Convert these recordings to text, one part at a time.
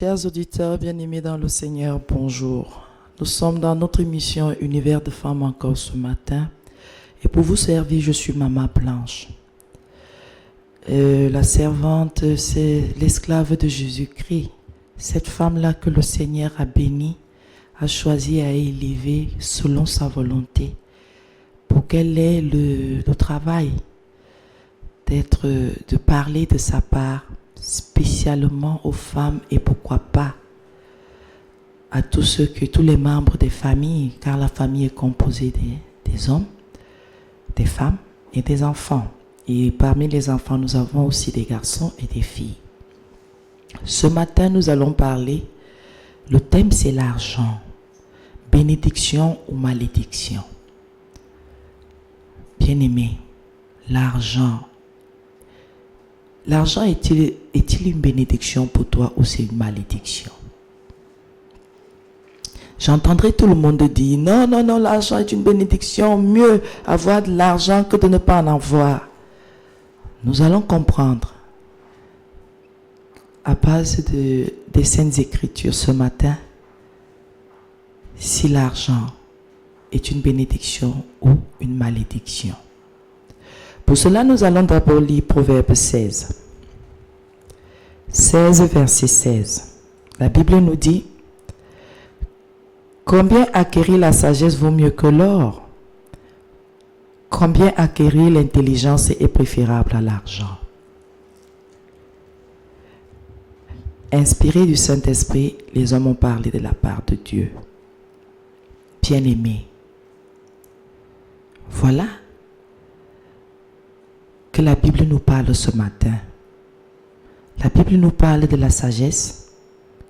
Chers auditeurs bien-aimés dans le Seigneur, bonjour. Nous sommes dans notre émission Univers de femmes encore ce matin. Et pour vous servir, je suis Maman Blanche. La servante, c'est l'esclave de Jésus-Christ. Cette femme-là que le Seigneur a bénie, a choisi à élever selon sa volonté pour qu'elle ait le travail de parler de sa part spécialement aux femmes et pourquoi pas à tous les membres des familles, car la famille est composée des hommes, des femmes et des enfants. Et parmi les enfants, nous avons aussi des garçons et des filles. Ce matin, nous allons parler, le thème c'est l'argent, bénédiction ou malédiction. Bien-aimé, l'argent. L'argent est-il une bénédiction pour toi ou c'est une malédiction? J'entendrai tout le monde dire non, l'argent est une bénédiction, mieux avoir de l'argent que de ne pas en avoir. Nous allons comprendre à base des Saintes Écritures ce matin si l'argent est une bénédiction ou une malédiction. Pour cela, nous allons d'abord lire Proverbe 16. 16, verset 16. La Bible nous dit: combien acquérir la sagesse vaut mieux que l'or? Combien acquérir l'intelligence est préférable à l'argent? Inspirés du Saint-Esprit, les hommes ont parlé de la part de Dieu. Bien-aimés, voilà que la Bible nous parle ce matin. La Bible nous parle de la sagesse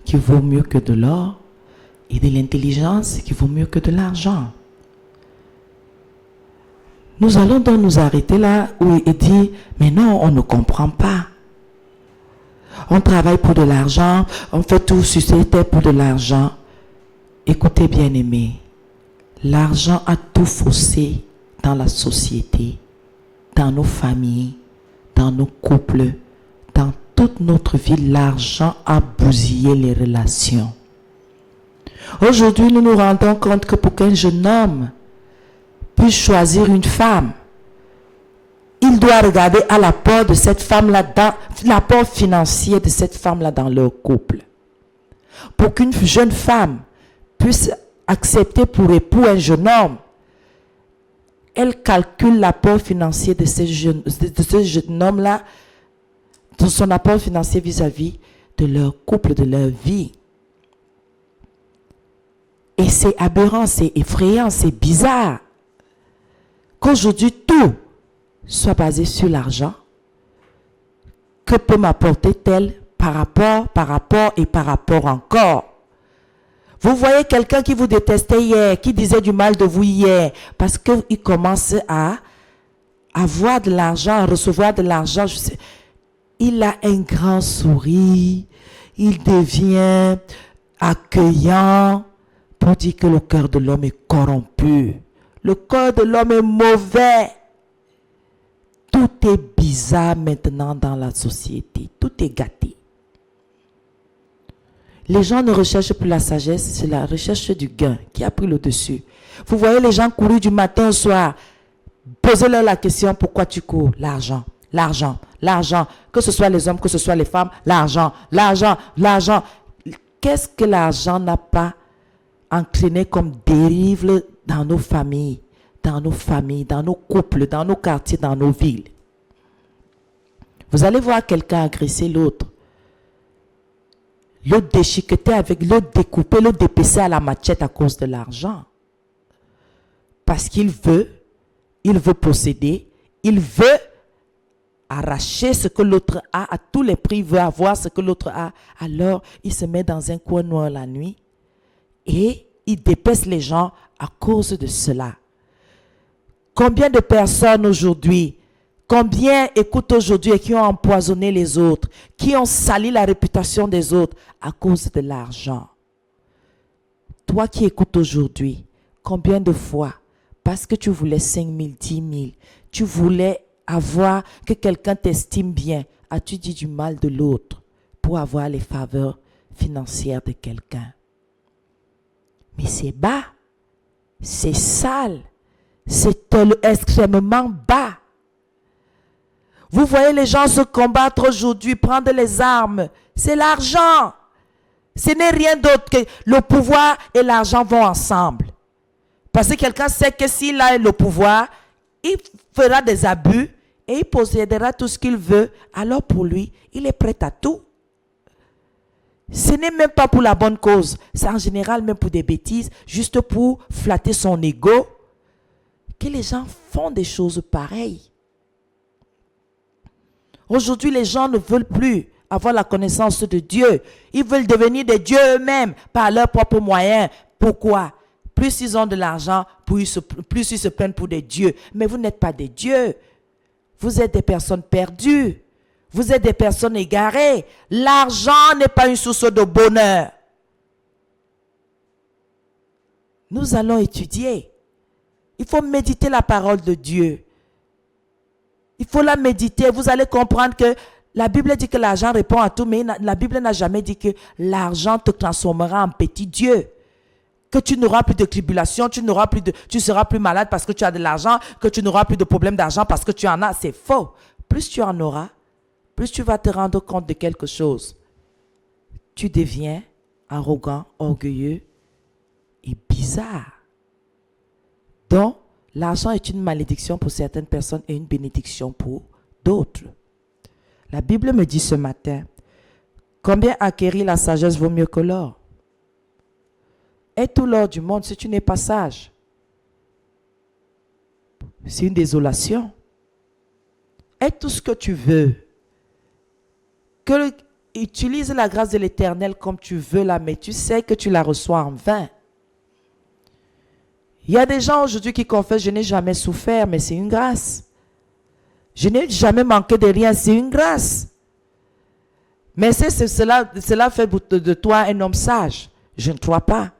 qui vaut mieux que de l'or et de l'intelligence qui vaut mieux que de l'argent. Nous allons donc nous arrêter là et dire, mais non, on ne comprend pas. On travaille pour de l'argent, on fait tout sur cette terre pour de l'argent. Écoutez bien aimés, l'argent a tout faussé dans la société, dans nos familles, dans nos couples, dans toute notre vie. L'argent a bousillé les relations. Aujourd'hui, nous nous rendons compte que pour qu'un jeune homme puisse choisir une femme, il doit regarder à l'apport de cette femme-là, l'apport financier de cette femme-là dans leur couple. Pour qu'une jeune femme puisse accepter pour époux un jeune homme, elle calcule l'apport financier de ce jeune homme-là, de son apport financier vis-à-vis de leur couple, de leur vie. Et c'est aberrant, c'est effrayant, c'est bizarre qu'aujourd'hui tout soit basé sur l'argent. Que peut m'apporter tel par rapport encore? Vous voyez quelqu'un qui vous détestait hier, qui disait du mal de vous hier, parce qu'il commence à avoir de l'argent, à recevoir de l'argent. Il a un grand sourire, il devient accueillant pour dire que le cœur de l'homme est corrompu. Le cœur de l'homme est mauvais. Tout est bizarre maintenant dans la société. Tout est gâté. Les gens ne recherchent plus la sagesse, c'est la recherche du gain qui a pris le dessus. Vous voyez les gens courir du matin au soir. Posez-leur la question, pourquoi tu cours? L'argent, l'argent, l'argent. Que ce soit les hommes, que ce soit les femmes, l'argent, l'argent, l'argent. Qu'est-ce que l'argent n'a pas entraîné comme dérive dans nos familles, dans nos couples, dans nos quartiers, dans nos villes? Vous allez voir quelqu'un agresser l'autre, l'autre déchiqueter avec l'autre, découper, l'autre dépecer à la machette à cause de l'argent. Parce qu'il veut posséder, il veut arracher ce que l'autre a, à tous les prix, il veut avoir ce que l'autre a. Alors, il se met dans un coin noir la nuit et il dépèce les gens à cause de cela. Combien de personnes aujourd'hui, combien écoutent aujourd'hui et qui ont empoisonné les autres, qui ont sali la réputation des autres à cause de l'argent? Toi qui écoutes aujourd'hui, combien de fois, parce que tu voulais 5 000, 10 000, tu voulais avoir que quelqu'un t'estime bien, as-tu dit du mal de l'autre pour avoir les faveurs financière de quelqu'un. Mais c'est bas, c'est sale, c'est extrêmement bas. Vous voyez les gens se combattre aujourd'hui, prendre les armes. C'est l'argent. Ce n'est rien d'autre que le pouvoir et l'argent vont ensemble. Parce que quelqu'un sait que s'il a le pouvoir, il fera des abus et il possédera tout ce qu'il veut. Alors pour lui, il est prêt à tout. Ce n'est même pas pour la bonne cause. C'est en général même pour des bêtises, juste pour flatter son ego, que les gens font des choses pareilles. Aujourd'hui, les gens ne veulent plus avoir la connaissance de Dieu. Ils veulent devenir des dieux eux-mêmes par leurs propres moyens. Pourquoi? Plus ils ont de l'argent, plus ils se prennent pour des dieux. Mais vous n'êtes pas des dieux. Vous êtes des personnes perdues. Vous êtes des personnes égarées. L'argent n'est pas une source de bonheur. Nous allons étudier. Il faut méditer la parole de Dieu. Il faut la méditer. Vous allez comprendre que la Bible dit que l'argent répond à tout, mais la Bible n'a jamais dit que l'argent te transformera en petit Dieu. Que tu n'auras plus de tribulation, tu seras plus malade parce que tu as de l'argent, que tu n'auras plus de problème d'argent parce que tu en as. C'est faux. Plus tu en auras, plus tu vas te rendre compte de quelque chose. Tu deviens arrogant, orgueilleux et bizarre. Donc, l'argent est une malédiction pour certaines personnes et une bénédiction pour d'autres. La Bible me dit ce matin, combien acquérir la sagesse vaut mieux que l'or? Et tout l'or du monde si tu n'es pas sage? C'est une désolation. Et tout ce que tu veux. Utilise la grâce de l'Éternel comme tu veux là, mais tu sais que tu la reçois en vain. Il y a des gens aujourd'hui qui confessent, je n'ai jamais souffert, mais c'est une grâce. Je n'ai jamais manqué de rien, c'est une grâce. Mais cela fait de toi un homme sage. Je ne crois pas.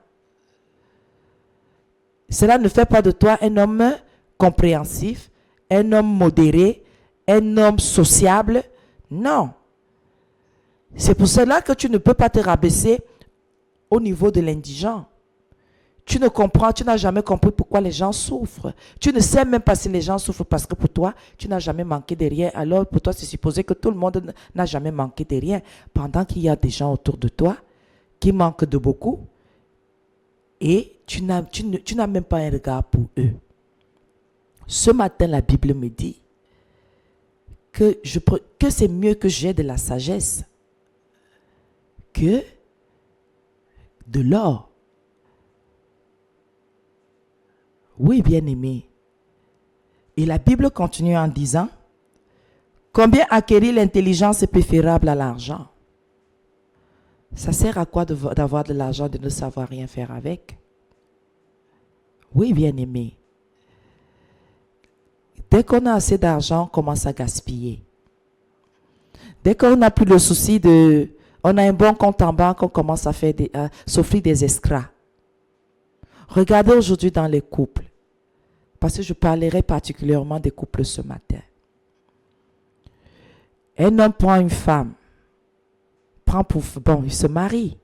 Cela ne fait pas de toi un homme compréhensif, un homme modéré, un homme sociable. Non. C'est pour cela que tu ne peux pas te rabaisser au niveau de l'indigent. Tu ne comprends, tu n'as jamais compris pourquoi les gens souffrent. Tu ne sais même pas si les gens souffrent parce que pour toi, tu n'as jamais manqué de rien. Alors pour toi, c'est supposé que tout le monde n'a jamais manqué de rien. Pendant qu'il y a des gens autour de toi qui manquent de beaucoup et tu n'as même pas un regard pour eux. Ce matin, la Bible me dit que c'est mieux que j'ai de la sagesse que de l'or. Oui, bien-aimé. Et la Bible continue en disant, combien acquérir l'intelligence est préférable à l'argent? Ça sert à quoi d'avoir de l'argent et de ne savoir rien faire avec? Oui, bien-aimé. Dès qu'on a assez d'argent, on commence à gaspiller. Dès qu'on n'a plus le souci on a un bon compte en banque, on commence à s'offrir des escrocs. Regardez aujourd'hui dans les couples, parce que je parlerai particulièrement des couples ce matin. Un homme prend une femme, ils se marient.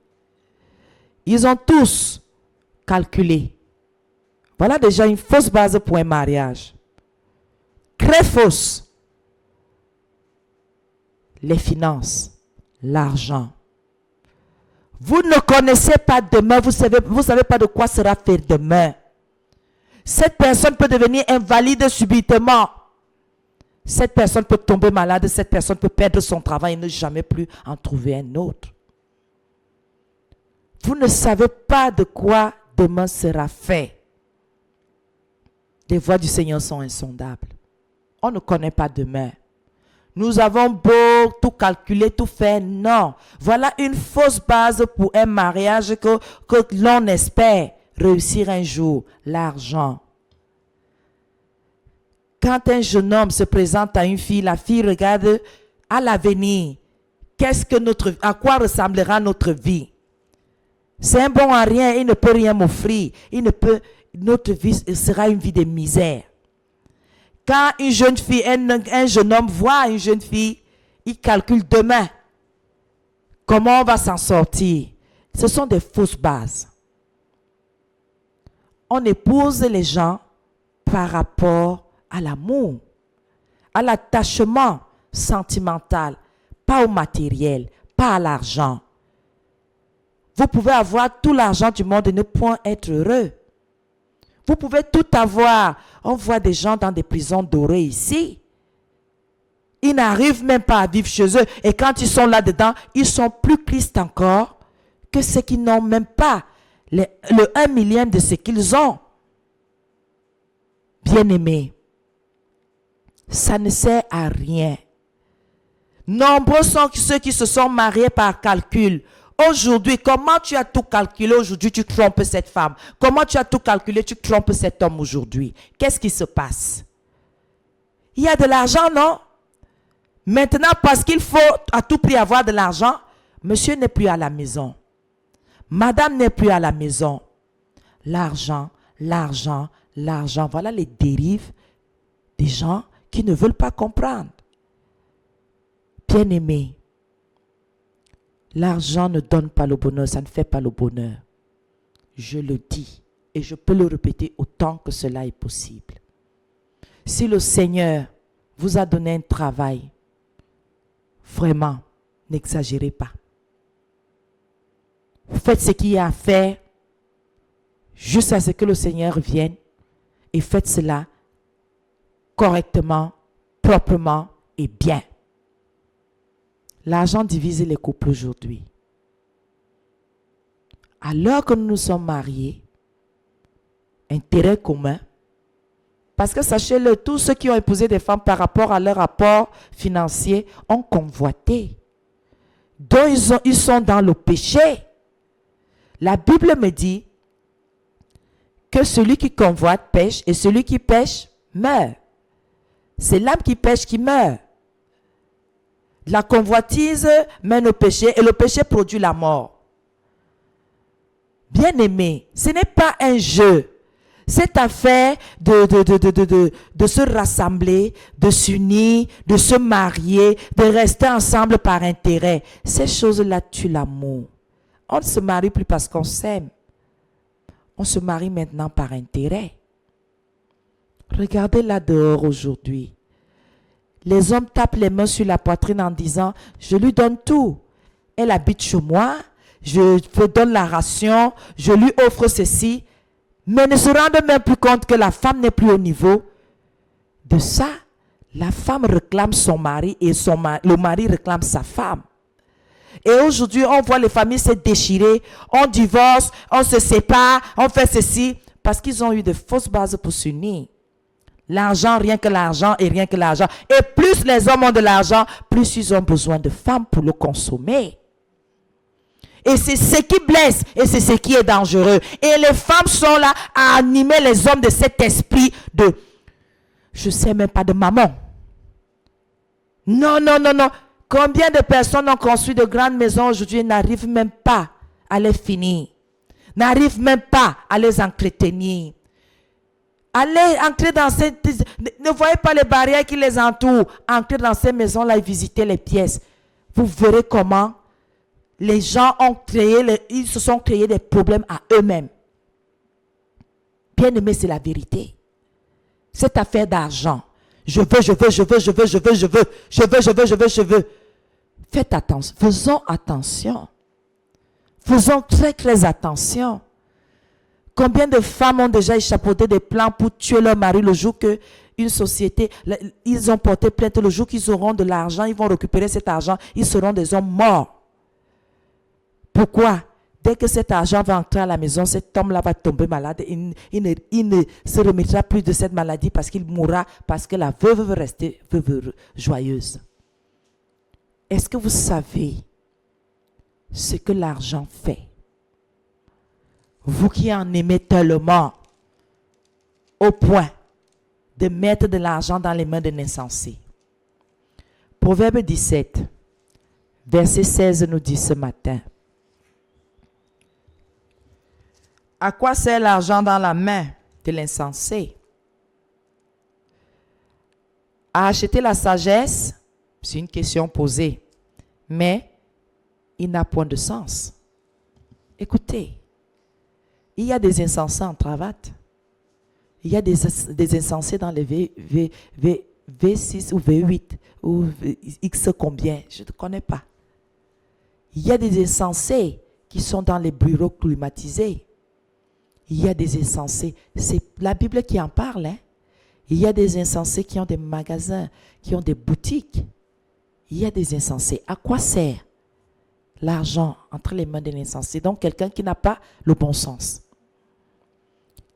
Ils ont tous calculé. Voilà déjà une fausse base pour un mariage. Très fausse. Les finances, l'argent. Vous ne connaissez pas demain, vous savez pas de quoi sera fait demain. Cette personne peut devenir invalide subitement. Cette personne peut tomber malade, cette personne peut perdre son travail et ne jamais plus en trouver un autre. Vous ne savez pas de quoi demain sera fait. Les voies du Seigneur sont insondables. On ne connaît pas demain. Nous avons beau tout calculer, tout faire, non. Voilà une fausse base pour un mariage que l'on espère réussir un jour, l'argent. Quand un jeune homme se présente à une fille, la fille regarde à l'avenir. À quoi ressemblera notre vie? C'est un bon à rien, il ne peut rien m'offrir. Notre vie sera une vie de misère. Quand une jeune fille, un jeune homme voit une jeune fille, il calcule demain. Comment on va s'en sortir? Ce sont des fausses bases. On épouse les gens par rapport à l'amour, à l'attachement sentimental, pas au matériel, pas à l'argent. Vous pouvez avoir tout l'argent du monde et ne point être heureux. Vous pouvez tout avoir. On voit des gens dans des prisons dorées ici. Ils n'arrivent même pas à vivre chez eux. Et quand ils sont là-dedans, ils sont plus tristes encore que ceux qui n'ont même pas le 1 millième de ce qu'ils ont. Bien-aimés, ça ne sert à rien. Nombreux sont ceux qui se sont mariés par calcul. Aujourd'hui, comment tu as tout calculé aujourd'hui, tu trompes cette femme. Comment tu as tout calculé, tu trompes cet homme aujourd'hui. Qu'est-ce qui se passe? Il y a de l'argent, non? Maintenant, parce qu'il faut à tout prix avoir de l'argent, monsieur n'est plus à la maison. Madame n'est plus à la maison. L'argent, l'argent, l'argent. Voilà les dérives des gens qui ne veulent pas comprendre. Bien-aimés, l'argent ne donne pas le bonheur, ça ne fait pas le bonheur. Je le dis et je peux le répéter autant que cela est possible. Si le Seigneur vous a donné un travail, vraiment, n'exagérez pas. Faites ce qu'il y a à faire jusqu'à ce que le Seigneur vienne et faites cela correctement, proprement et bien. L'argent divise les couples aujourd'hui. Alors que nous nous sommes mariés, intérêt commun, parce que sachez-le, tous ceux qui ont épousé des femmes par rapport à leur rapport financier ont convoité. Donc ils sont dans le péché. La Bible me dit que celui qui convoite pêche et celui qui pêche meurt. C'est l'âme qui pêche qui meurt. La convoitise mène au péché et le péché produit la mort. Bien-aimé, ce n'est pas un jeu. Cette affaire de se rassembler, de s'unir, de se marier, de rester ensemble par intérêt, ces choses-là tuent l'amour. On ne se marie plus parce qu'on s'aime. On se marie maintenant par intérêt. Regardez là dehors aujourd'hui. Les hommes tapent les mains sur la poitrine en disant « Je lui donne tout. Elle habite chez moi, je lui donne la ration, je lui offre ceci. » Mais ne se rendent même plus compte que la femme n'est plus au niveau de ça. La femme réclame son mari et le mari réclame sa femme. Et aujourd'hui, on voit les familles se déchirer, on divorce, on se sépare, on fait ceci, parce qu'ils ont eu de fausses bases pour s'unir. L'argent, rien que l'argent et rien que l'argent. Et plus les hommes ont de l'argent, plus ils ont besoin de femmes pour le consommer. Et c'est ce qui blesse et c'est ce qui est dangereux. Et les femmes sont là à animer les hommes de cet esprit de « je ne sais même pas de maman ». Non, non, non, non. Combien de personnes ont construit de grandes maisons aujourd'hui et n'arrivent même pas à les finir. N'arrivent même pas à les entretenir. Allez entrer dans cette... Ne voyez pas les barrières qui les entourent. Entrez dans ces maisons-là et visitez les pièces. Vous verrez comment les gens ils se sont créés des problèmes à eux-mêmes. Bien aimé, c'est la vérité. Cette affaire d'argent. Je veux. Faites attention. Faisons attention. Faisons très, très attention. Combien de femmes ont déjà échafaudé des plans pour tuer leur mari le jour que une société, ils ont porté plainte le jour qu'ils auront de l'argent, ils vont récupérer cet argent, ils seront des hommes morts. Pourquoi? Dès que cet argent va entrer à la maison, cet homme-là va tomber malade. Il ne se remettra plus de cette maladie parce qu'il mourra, parce que la veuve veut rester veuve joyeuse. Est-ce que vous savez ce que l'argent fait? Vous qui en aimez tellement, au point de mettre de l'argent dans les mains de l'insensé. Proverbe 17, verset 16 nous dit ce matin. À quoi sert l'argent dans la main de l'insensé? À acheter la sagesse, c'est une question posée. Mais il n'a point de sens. Écoutez, il y a des insensés en cravate. Il y a des insensés dans les V6 ou V8 ou X combien, je ne connais pas. Il y a des insensés qui sont dans les bureaux climatisés. Il y a des insensés. C'est la Bible qui en parle. Hein? Il y a des insensés qui ont des magasins, qui ont des boutiques. Il y a des insensés. À quoi sert l'argent entre les mains d'un insensé? Donc, quelqu'un qui n'a pas le bon sens.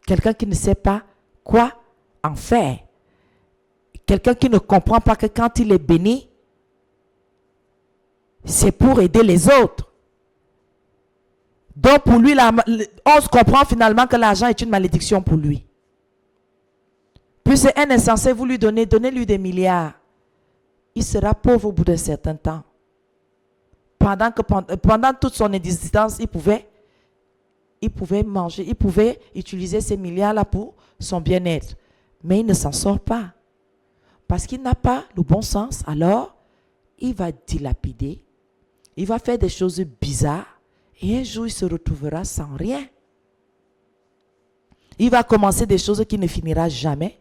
Quelqu'un qui ne sait pas quoi en faire. Quelqu'un qui ne comprend pas que quand il est béni, c'est pour aider les autres. Donc, pour lui, on se comprend finalement que l'argent est une malédiction pour lui. Puis c'est un insensé, vous lui donnez-lui des milliards. Il sera pauvre au bout d'un certain temps. Pendant toute son existence, il pouvait manger, il pouvait utiliser ces milliards-là pour son bien-être. Mais il ne s'en sort pas. Parce qu'il n'a pas le bon sens, alors il va dilapider, il va faire des choses bizarres, et un jour il se retrouvera sans rien. Il va commencer des choses qui ne finira jamais.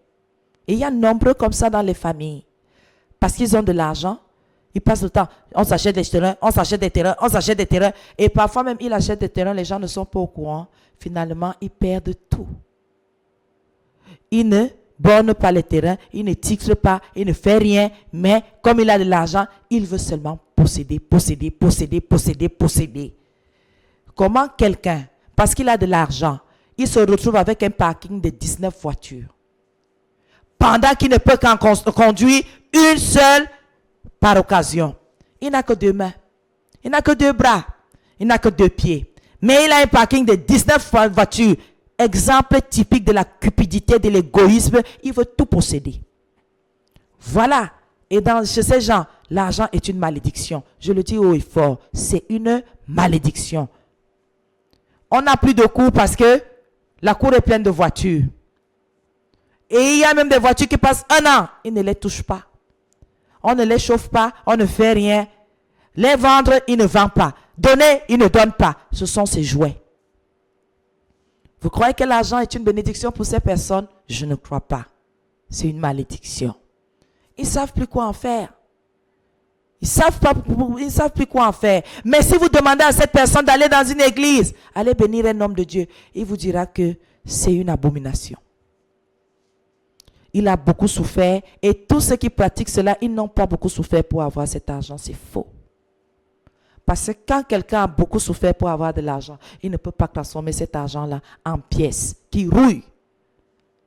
Et il y a nombreux comme ça dans les familles. Parce qu'ils ont de l'argent, ils passent le temps, on s'achète des terrains, on s'achète des terrains, on s'achète des terrains. Et parfois même, ils achètent des terrains, les gens ne sont pas au courant. Finalement, ils perdent tout. Ils ne bornent pas les terrains, ils ne titrent pas, ils ne font rien. Mais comme il a de l'argent, il veut seulement posséder, posséder, posséder, posséder, posséder. Comment quelqu'un, parce qu'il a de l'argent, il se retrouve avec un parking de 19 voitures. Pendant qu'il ne peut qu'en conduire une seule par occasion. Il n'a que 2 mains. Il n'a que 2 bras. Il n'a que 2 pieds. Mais il a un parking de 19 voitures. Exemple typique de la cupidité, de l'égoïsme. Il veut tout posséder. Voilà. Et chez ces gens, l'argent est une malédiction. Je le dis haut et fort. C'est une malédiction. On n'a plus de cours parce que la cour est pleine de voitures. Et il y a même des voitures qui passent 1 an. Ils ne les touchent pas. On ne les chauffe pas. On ne fait rien. Les vendre, ils ne vendent pas. Donner, ils ne donnent pas. Ce sont ces jouets. Vous croyez que l'argent est une bénédiction pour ces personnes? Je ne crois pas. C'est une malédiction. Ils ne savent plus quoi en faire. Ils ne savent plus quoi en faire. Mais si vous demandez à cette personne d'aller dans une église, allez bénir un homme de Dieu, il vous dira que c'est une abomination. Il a beaucoup souffert et tous ceux qui pratiquent cela, ils n'ont pas beaucoup souffert pour avoir cet argent. C'est faux. Parce que quand quelqu'un a beaucoup souffert pour avoir de l'argent, il ne peut pas transformer cet argent-là en pièces qui rouillent.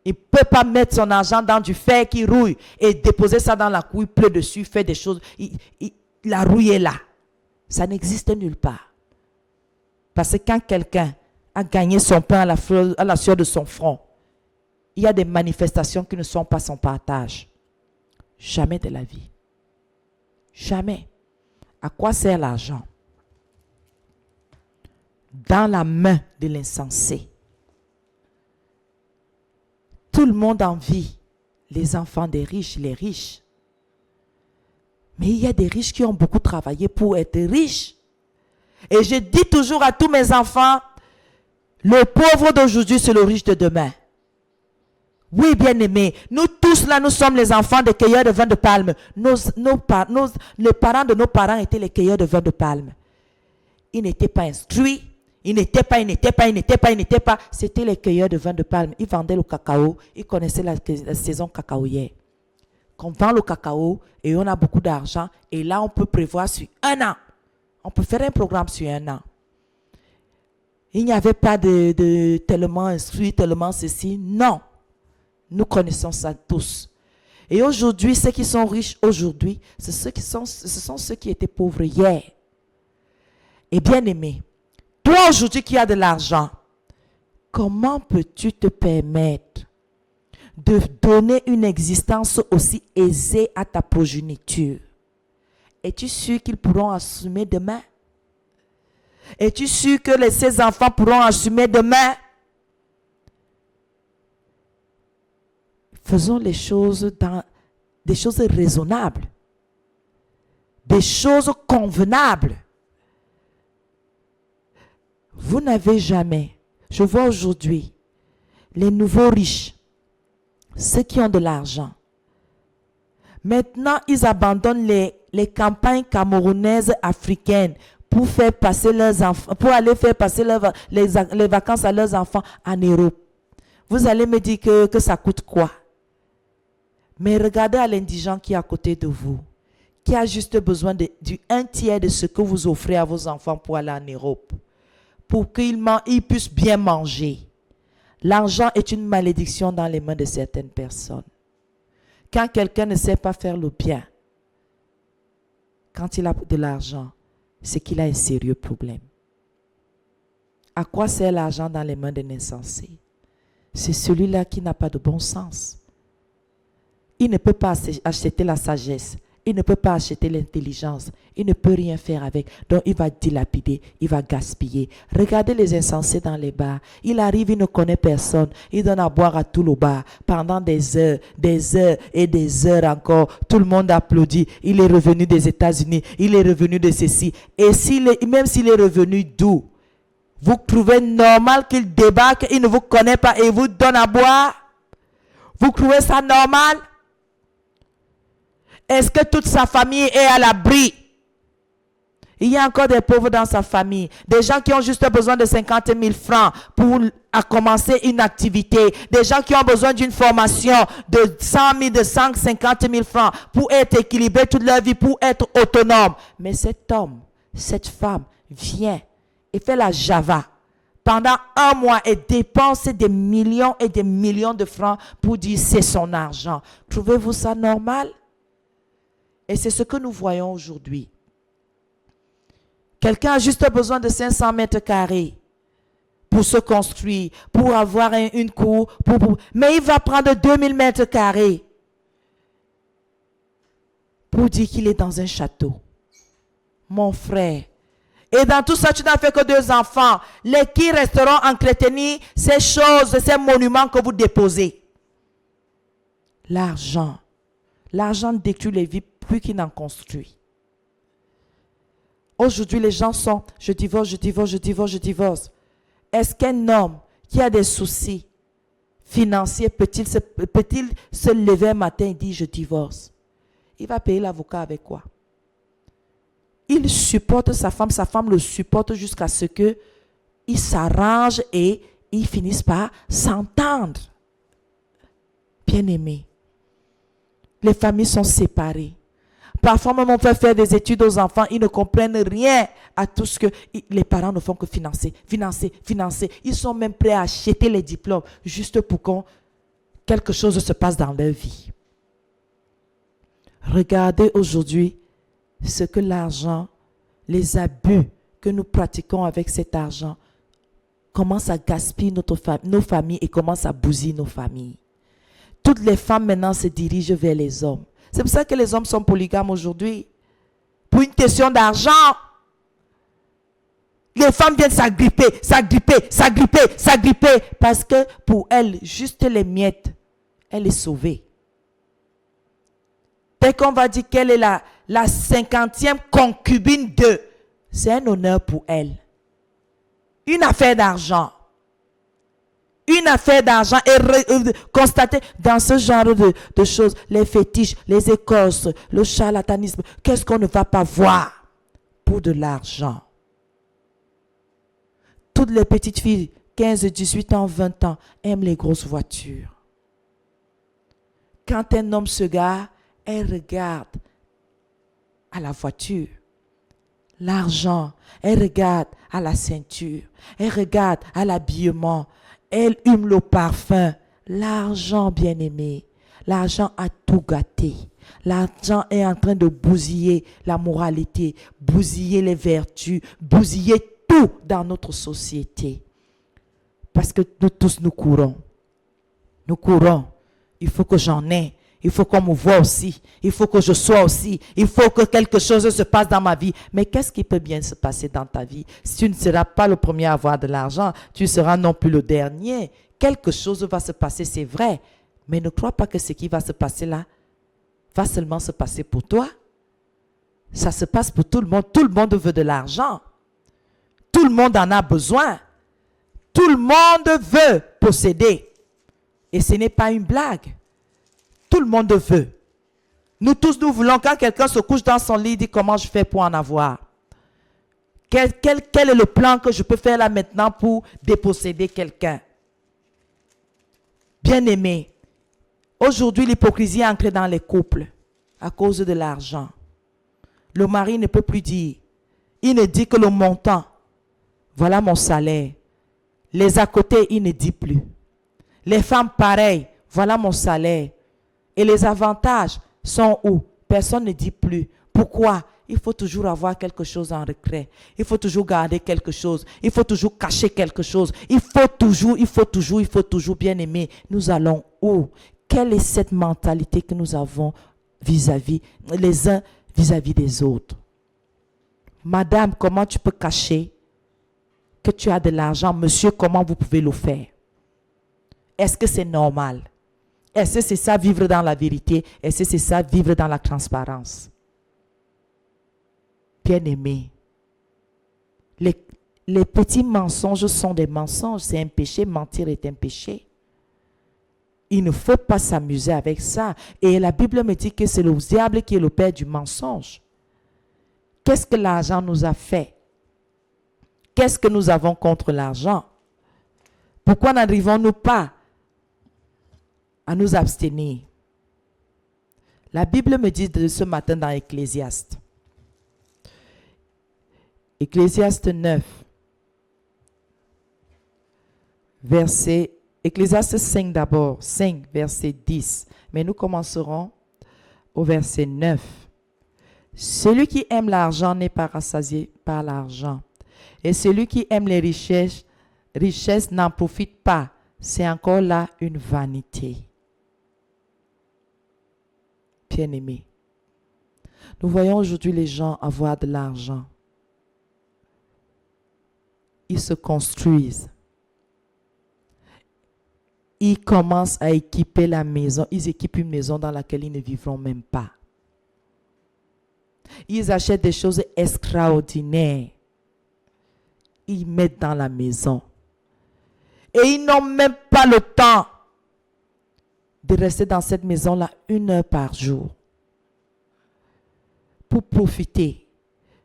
Il ne peut pas mettre son argent dans du fer qui rouille et déposer ça dans la couille, pleut dessus, faire des choses. La rouille est là. Ça n'existe nulle part. Parce que quand quelqu'un a gagné son pain à la sueur de son front, il y a des manifestations qui ne sont pas son partage. Jamais de la vie. Jamais. À quoi sert l'argent? Dans la main de l'insensé. Tout le monde envie les enfants des riches, les riches. Mais il y a des riches qui ont beaucoup travaillé pour être riches. Et je dis toujours à tous mes enfants, le pauvre d'aujourd'hui, c'est le riche de demain. Oui, bien-aimés, nous tous là, nous sommes les enfants des cueilleurs de vin de palme. Les parents de nos parents étaient les cueilleurs de vin de palme. Ils n'étaient pas instruits. Ils n'étaient pas. C'était les cueilleurs de vin de palme. Ils vendaient le cacao. Ils connaissaient la saison cacaoyère. On vend le cacao et on a beaucoup d'argent. Et là, on peut prévoir sur 1 an. On peut faire un programme sur 1 an. Il n'y avait pas de tellement instruit, tellement ceci. Non. Nous connaissons ça tous. Et aujourd'hui, ceux qui sont riches aujourd'hui, ce sont ceux qui étaient pauvres hier. Et bien aimé, toi aujourd'hui qui as de l'argent, comment peux-tu te permettre de donner une existence aussi aisée à ta progéniture? Es-tu sûr qu'ils pourront assumer demain? Es-tu sûr que ces enfants pourront assumer demain? Faisons les choses dans des choses raisonnables, des choses convenables. Vous n'avez jamais, je vois aujourd'hui, les nouveaux riches, ceux qui ont de l'argent. Maintenant, ils abandonnent les campagnes camerounaises africaines pour faire passer leurs enfants, pour aller faire passer les vacances à leurs enfants en Europe. Vous allez me dire que ça coûte quoi? Mais regardez à l'indigent qui est à côté de vous, qui a juste besoin du 1/3 de ce que vous offrez à vos enfants pour aller en Europe, pour qu'ils puissent bien manger. L'argent est une malédiction dans les mains de certaines personnes. Quand quelqu'un ne sait pas faire le bien, quand il a de l'argent, c'est qu'il a un sérieux problème. À quoi sert l'argent dans les mains des insensés? C'est celui-là qui n'a pas de bon sens. Il ne peut pas acheter la sagesse. Il ne peut pas acheter l'intelligence. Il ne peut rien faire avec. Donc, il va dilapider. Il va gaspiller. Regardez les insensés dans les bars. Il arrive, il ne connaît personne. Il donne à boire à tout le bar pendant des heures et des heures encore. Tout le monde applaudit. Il est revenu des États-Unis. Il est revenu de ceci. Et même s'il est revenu d'où? Vous trouvez normal qu'il débarque, il ne vous connaît pas et vous donne à boire? Vous trouvez ça normal? Est-ce que toute sa famille est à l'abri? Il y a encore des pauvres dans sa famille. Des gens qui ont juste besoin de 50 000 francs pour commencer une activité. Des gens qui ont besoin d'une formation de 100 000, de 150 000 francs pour être équilibrés toute leur vie, pour être autonome. Mais cet homme, cette femme vient et fait la java pendant un mois et dépense des millions et des millions de francs pour dire c'est son argent. Trouvez-vous ça normal? Et c'est ce que nous voyons aujourd'hui. Quelqu'un a juste besoin de 500 mètres carrés pour se construire, pour avoir une cour, mais il va prendre 2000 mètres carrés pour dire qu'il est dans un château. Mon frère. Et dans tout ça, tu n'as fait que 2 enfants. Les qui resteront entretenir ces choses, ces monuments que vous déposez. L'argent. L'argent détruit les vies plus qu'il n'en construit. Aujourd'hui, les gens sont, je divorce, je divorce, je divorce, je divorce. Est-ce qu'un homme qui a des soucis financiers peut-il se lever un matin et dire je divorce? Il va payer l'avocat avec quoi? Il supporte sa femme le supporte jusqu'à ce que il s'arrange et ils finissent par s'entendre. Bien-aimés, les familles sont séparées. Parfois, même on peut faire des études aux enfants, ils ne comprennent rien à tout ce que les parents ne font que financer, financer, financer. Ils sont même prêts à acheter les diplômes juste pour que quelque chose se passe dans leur vie. Regardez aujourd'hui ce que l'argent, les abus que nous pratiquons avec cet argent commencent à gaspiller nos familles et commencent à bousiller nos familles. Toutes les femmes maintenant se dirigent vers les hommes. C'est pour ça que les hommes sont polygames aujourd'hui. Pour une question d'argent. Les femmes viennent s'agripper, s'agripper, s'agripper, s'agripper. Parce que pour elles, juste les miettes, elle est sauvée. Dès qu'on va dire qu'elle est la 50e concubine de, c'est un honneur pour elle. Une affaire d'argent. Une affaire d'argent et constater dans ce genre de choses, les fétiches, les écorces, le charlatanisme, qu'est-ce qu'on ne va pas voir pour de l'argent? Toutes les petites filles, 15, 18 ans, 20 ans, aiment les grosses voitures. Quand un homme se gare, elle regarde à la voiture. L'argent, elle regarde à la ceinture, elle regarde à l'habillement. Elle hume le parfum. L'argent, bien-aimé, l'argent a tout gâté. L'argent est en train de bousiller la moralité, bousiller les vertus, bousiller tout dans notre société. Parce que nous tous, nous courons. Nous courons. Il faut que j'en ai. Il faut qu'on me voie aussi. Il faut que je sois aussi. Il faut que quelque chose se passe dans ma vie. Mais qu'est-ce qui peut bien se passer dans ta vie? Si tu ne seras pas le premier à avoir de l'argent, tu seras non plus le dernier. Quelque chose va se passer, c'est vrai. Mais ne crois pas que ce qui va se passer là va seulement se passer pour toi. Ça se passe pour tout le monde. Tout le monde veut de l'argent. Tout Tout le monde en a besoin. Tout le monde veut posséder. Et ce n'est pas une blague. Tout le monde veut. Nous tous, nous voulons, quand quelqu'un se couche dans son lit, il dit comment je fais pour en avoir. Quel est le plan que je peux faire là maintenant pour déposséder quelqu'un? Bien-aimé, aujourd'hui, l'hypocrisie est entrée dans les couples à cause de l'argent. Le mari ne peut plus dire. Il ne dit que le montant. Voilà mon salaire. Les à côté, il ne dit plus. Les femmes, pareil. Voilà mon salaire. Et les avantages sont où? Personne ne dit plus. Pourquoi? Il faut toujours avoir quelque chose en retrait. Il faut toujours garder quelque chose. Il faut toujours cacher quelque chose. Il faut toujours, bien aimé. Nous allons où? Quelle est cette mentalité que nous avons vis-à-vis, les uns vis-à-vis des autres? Madame, comment tu peux cacher que tu as de l'argent? Monsieur, comment vous pouvez le faire? Est-ce que c'est normal? Est-ce que c'est ça vivre dans la vérité? Est-ce que c'est ça vivre dans la transparence? Bien-aimés, les petits mensonges sont des mensonges. C'est un péché. Mentir est un péché. Il ne faut pas s'amuser avec ça. Et la Bible me dit que c'est le diable qui est le père du mensonge. Qu'est-ce que l'argent nous a fait? Qu'est-ce que nous avons contre l'argent? Pourquoi n'arrivons-nous pas à nous abstenir? La Bible me dit de ce matin dans Ecclésiaste. Ecclésiaste 9, Ecclésiaste 5 d'abord, 5, verset 10. Mais nous commencerons au verset 9. Celui qui aime l'argent n'est pas rassasié par l'argent. Et celui qui aime les richesses n'en profite pas. C'est encore là une vanité. Bien-aimés, nous voyons aujourd'hui les gens avoir de l'argent. Ils se construisent. Ils commencent à équiper la maison. Ils équipent une maison dans laquelle ils ne vivront même pas. Ils achètent des choses extraordinaires. Ils mettent dans la maison. Et ils n'ont même pas le temps de rester dans cette maison-là 1 heure par jour pour profiter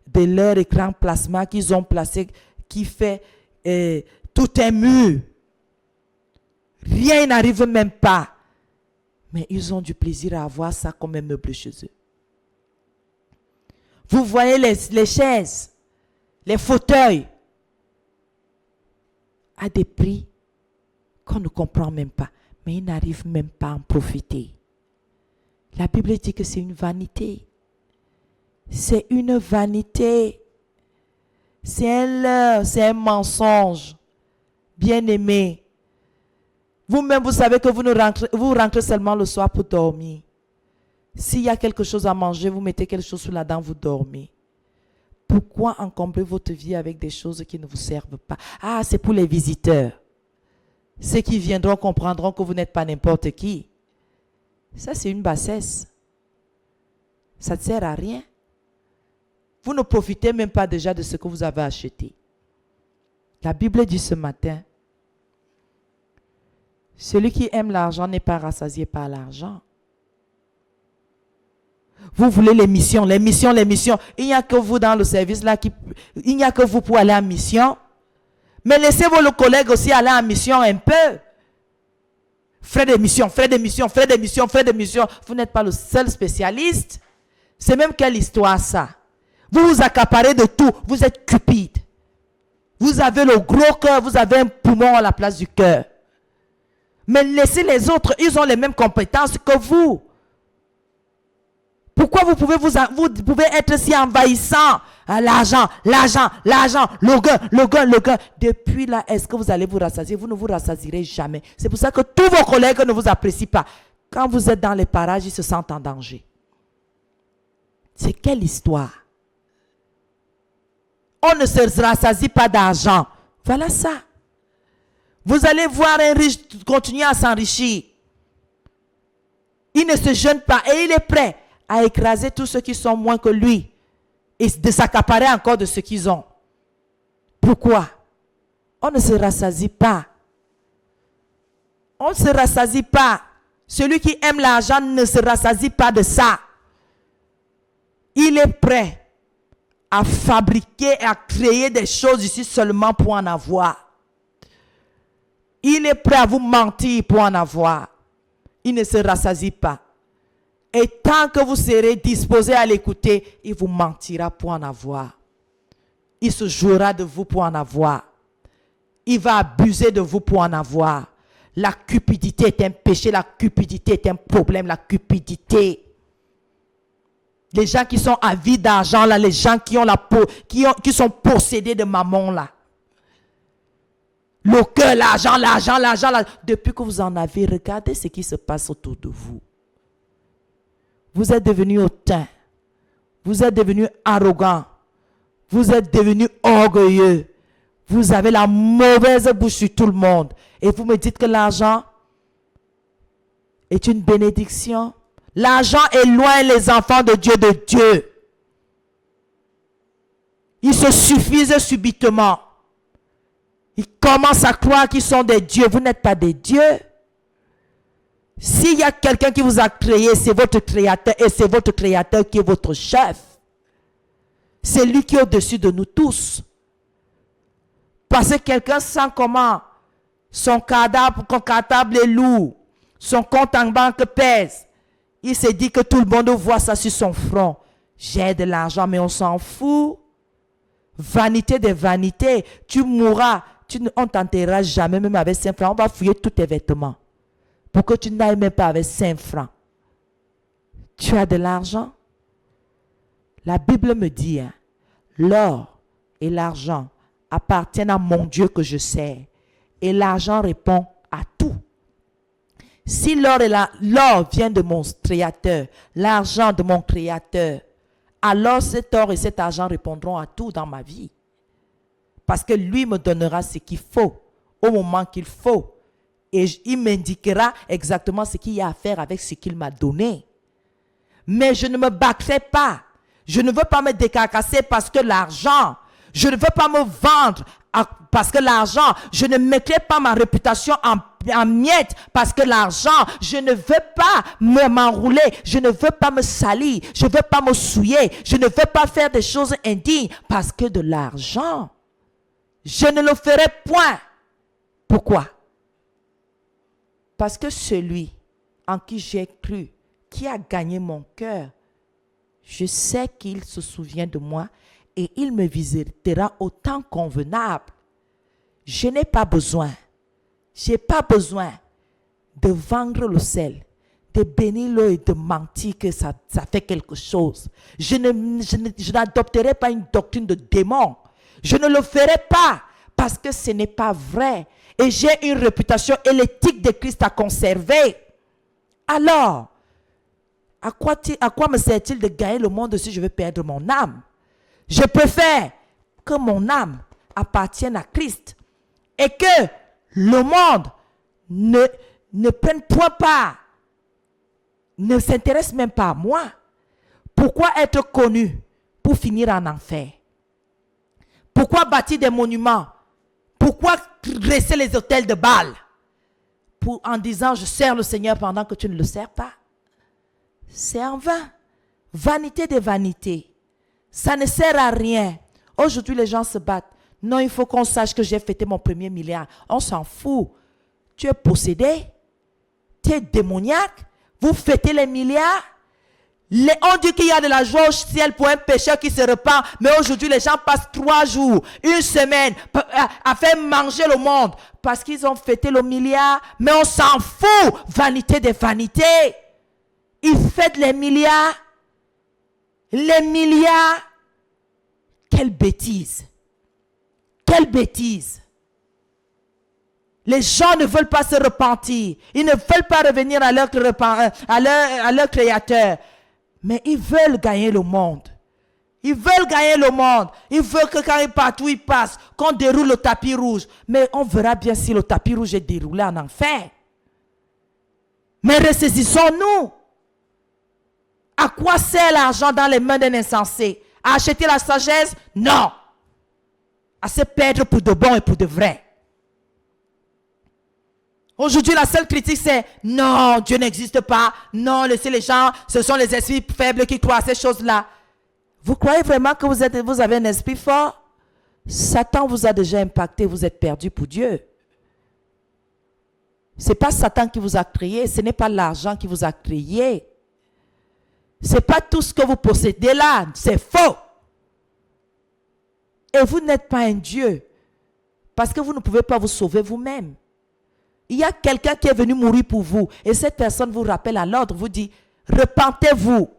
de leur écran plasma qu'ils ont placé, qui fait tout un mur. Rien n'arrive même pas. Mais ils ont du plaisir à avoir ça comme un meuble chez eux. Vous voyez les chaises, les fauteuils, à des prix qu'on ne comprend même pas. Mais ils n'arrivent même pas à en profiter. La Bible dit que c'est une vanité. C'est une vanité. C'est un leurre, c'est un mensonge. Bien-aimé. Vous-même, vous savez que vous rentrez seulement le soir pour dormir. S'il y a quelque chose à manger, vous mettez quelque chose sous la dent, vous dormez. Pourquoi encombrer votre vie avec des choses qui ne vous servent pas? Ah, c'est pour les visiteurs. Ceux qui viendront comprendront que vous n'êtes pas n'importe qui. Ça, c'est une bassesse. Ça ne sert à rien. Vous ne profitez même pas déjà de ce que vous avez acheté. La Bible dit ce matin, celui qui aime l'argent n'est pas rassasié par l'argent. Vous voulez les missions. Il n'y a que vous dans le service là, il n'y a que vous pour aller en mission. Mais laissez vos collègues aussi aller en mission un peu. Frais de mission. Vous n'êtes pas le seul spécialiste. C'est même quelle histoire ça? Vous vous accaparez de tout. Vous êtes cupide. Vous avez le gros cœur. Vous avez un poumon à la place du cœur. Mais laissez les autres. Ils ont les mêmes compétences que vous. Pourquoi vous pouvez être si envahissant? L'argent, le gain. Depuis là, est-ce que vous allez vous rassasier? Vous ne vous rassasierez jamais. C'est pour ça que tous vos collègues ne vous apprécient pas. Quand vous êtes dans les parages, ils se sentent en danger. C'est quelle histoire? On ne se rassasie pas d'argent. Voilà ça. Vous allez voir un riche continuer à s'enrichir. Il ne se gêne pas et il est prêt à écraser tous ceux qui sont moins que lui et de s'accaparer encore de ce qu'ils ont. Pourquoi? On ne se rassasie pas. On ne se rassasie pas. Celui qui aime l'argent ne se rassasie pas de ça. Il est prêt à fabriquer et à créer des choses ici seulement pour en avoir. Il est prêt à vous mentir pour en avoir. Il ne se rassasie pas. Et tant que vous serez disposé à l'écouter, il vous mentira pour en avoir. Il se jouera de vous pour en avoir. Il va abuser de vous pour en avoir. La cupidité est un péché, la cupidité est un problème, la cupidité. Les gens qui sont avides d'argent, là, les gens qui sont possédés de mammon, là. Le cœur, l'argent. Depuis que vous en avez, regardez ce qui se passe autour de vous. Vous êtes devenus hautains. Vous êtes devenus arrogants. Vous êtes devenus orgueilleux. Vous avez la mauvaise bouche sur tout le monde. Et vous me dites que l'argent est une bénédiction. L'argent éloigne les enfants de Dieu. Ils se suffisent subitement. Ils commencent à croire qu'ils sont des dieux. Vous n'êtes pas des dieux. S'il y a quelqu'un qui vous a créé, c'est votre créateur. Et c'est votre créateur qui est votre chef. C'est lui qui est au-dessus de nous tous. Parce que quelqu'un sent comment son cartable est lourd. Son compte en banque pèse. Il s'est dit que tout le monde voit ça sur son front. J'ai de l'argent, mais on s'en fout. Vanité des vanités. Tu mourras. On ne t'enterrera jamais, même avec 5 francs. On va fouiller tous tes vêtements. Pour que tu n'ailles même pas avec 5 francs. Tu as de l'argent? La Bible me dit, hein, l'or et l'argent appartiennent à mon Dieu que je sers. Et l'argent répond à tout. Si l'or vient de mon créateur, l'argent de mon créateur, alors cet or et cet argent répondront à tout dans ma vie. Parce que lui me donnera ce qu'il faut, au moment qu'il faut. Et il m'indiquera exactement ce qu'il y a à faire avec ce qu'il m'a donné. Mais je ne me battrai pas. Je ne veux pas me décarcasser parce que l'argent, je ne veux pas me vendre parce que l'argent, je ne mettrai pas ma réputation en miettes parce que l'argent, je ne veux pas m'enrouler, je ne veux pas me salir, je ne veux pas me souiller, je ne veux pas faire des choses indignes parce que de l'argent. Je ne le ferai point. Pourquoi? Parce que celui en qui j'ai cru, qui a gagné mon cœur, je sais qu'il se souvient de moi et il me visitera au temps convenable. Je n'ai pas besoin de vendre le sel, de bénir l'eau et de mentir que ça fait quelque chose. Je n'adopterai pas une doctrine de démon. Je ne le ferai pas parce que ce n'est pas vrai. Et j'ai une réputation et l'éthique de Christ à conserver. Alors, à quoi me sert-il de gagner le monde si je veux perdre mon âme? Je préfère que mon âme appartienne à Christ et que le monde ne prenne point part, ne s'intéresse même pas à moi. Pourquoi être connu pour finir en enfer? Pourquoi bâtir des monuments? Pourquoi dresser les hôtels de Baal? En disant je sers le Seigneur pendant que tu ne le sers pas. C'est en vain. Vanité des vanités. Ça ne sert à rien. Aujourd'hui, les gens se battent. Non, il faut qu'on sache que j'ai fêté mon premier milliard. On s'en fout. Tu es possédé. Tu es démoniaque. Vous fêtez les milliards. On dit qu'il y a de la joie au ciel pour un pécheur qui se repent. Mais aujourd'hui, les gens passent 3 jours, 1 semaine à faire manger le monde. Parce qu'ils ont fêté le milliard. Mais on s'en fout. Vanité des vanités. Ils fêtent les milliards. Les milliards. Quelle bêtise. Quelle bêtise. Les gens ne veulent pas se repentir. Ils ne veulent pas revenir à leur créateur. Mais ils veulent gagner le monde. Ils veulent gagner le monde. Ils veulent que quand ils partent où ils passent, qu'on déroule le tapis rouge. Mais on verra bien si le tapis rouge est déroulé en enfer. Mais ressaisissons-nous. À quoi sert l'argent dans les mains d'un insensé? À acheter la sagesse? Non. à se perdre pour de bon et pour de vrai. Aujourd'hui, la seule critique, c'est non, Dieu n'existe pas. Non, laissez les gens, ce sont les esprits faibles qui croient à ces choses-là. Vous croyez vraiment que vous avez un esprit fort? Satan vous a déjà impacté, vous êtes perdu pour Dieu. Ce n'est pas Satan qui vous a créé, ce n'est pas l'argent qui vous a créé. Ce n'est pas tout ce que vous possédez là, c'est faux. Et vous n'êtes pas un Dieu, parce que vous ne pouvez pas vous sauver vous-même. Il y a quelqu'un qui est venu mourir pour vous, et cette personne vous rappelle à l'ordre, vous dit, repentez-vous.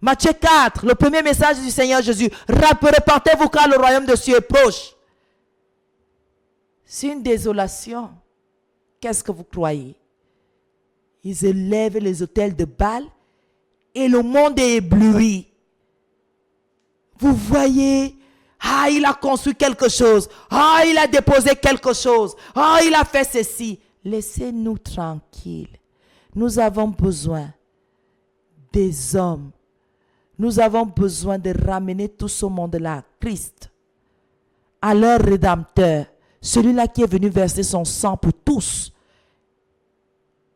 Matthieu 4, le premier message du Seigneur Jésus, repentez-vous car le royaume de Dieu est proche. C'est une désolation. Qu'est-ce que vous croyez? Ils élèvent les autels de Baal et le monde est ébloui. Vous voyez, il a construit quelque chose. Il a déposé quelque chose. Il a fait ceci. Laissez-nous tranquilles. Nous avons besoin des hommes. Nous avons besoin de ramener tout ce monde-là à Christ, à leur Rédempteur, celui-là qui est venu verser son sang pour tous.